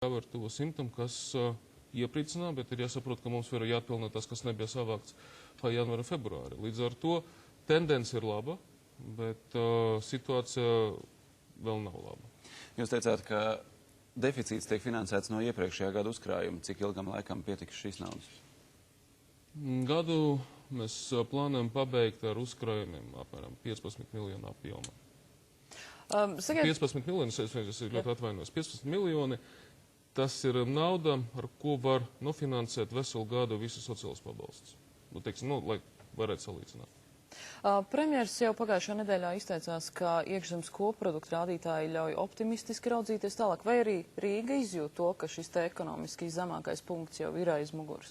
jāvar to 100, kas iepriecināja, bet ir jāsaprot, ka mums vēl ir jāatpilnā tas, kas nebija savākts pa janvāra februāri. Līdz ar to tendence ir laba, bet situācija vēl nav laba. Jūs teicāt, ka deficīts tiek finansēts no iepriekšējā gada uzkrājuma. Cik ilgam laikam pietiks šīs naudas? Gadu mēs plānojam pabeigt ar uzkrājumiem apmēram 15 miljonu apjomā. 15 miljoni, es ļoti atvainojos, 15 miljoni, tas ir nauda, ar ko var nofinansēt veselu gadu visus sociālus pabalstus. Nu, teiksim, lai varētu salīdzināt. Premjers jau pagājušā nedēļā izteicās, ka iekšzemes koprodukta rādītāji ļauj optimistiski raudzīties tālāk, vai arī Rīga izjūt to, ka šis te ekonomiski zemākais punkts jau ir aiz muguras?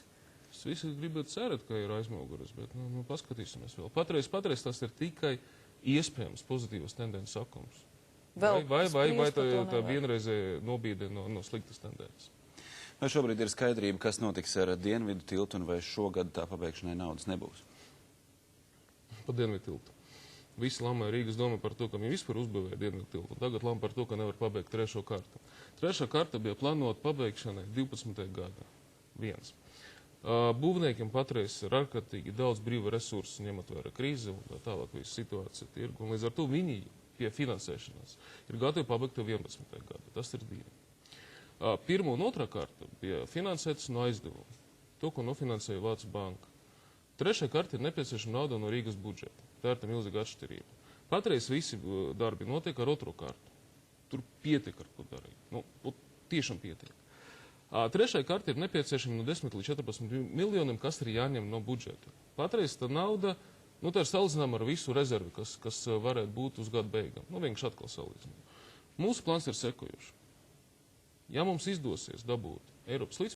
Es visi gribētu cerēt, ka ir aiz muguras, bet paskatīsimies vēl. Patreiz tas ir tikai iespējams pozitīvas tendences sakums. Vai tā vienreizē nobīde no sliktas tendences. Vai šobrīd ir skaidrība, kas notiks ar Dienvidu tiltu un vai šogad tā pabeigšanai naudas nebūs? Pa Dienvidu tiltu. Visi lamāja Rīgas doma par to, ka viņi vispār uzbūvēja Dienvidu tiltu. Tagad lama par to, ka nevar pabeigt trešo kartu. Trešā karta bija plānota pabeigšanai 12. gada. Viens. Būvniekiem patreiz ir ārkārtīgi daudz brīva resursu, ņemot vērā krīzi un tālāk visu situāciju tirgu. Un līdz ar to viņi pie finansēšanās ir gatavi pabeigt to 11. gadu. Tas ir divi. Pirmā un otrā karta bija finansētas no aizdevuma. To, ko nofinansēja Vācu banka. Trešā karta ir nepieciešama nauda no Rīgas budžeta. Tā ir tā milzīga atšķirība. Patreiz visi darbi notiek ar otro kartu. Tur pietiek, ar ko darīt. Tiešām pietiek. Trešai karta ir nepieciešama no 10 līdz 14 miljoniem, kas ir jāņem no budžeta. Patreiz tā nauda, tā ir salīdzinām ar visu rezervi, kas varētu būt uz gadu beigām. Vienkārši atkal salīdzinām. Mūsu plāns ir sekojuši. Ja mums izdosies dabūt Eiropas līdzfinansējumu,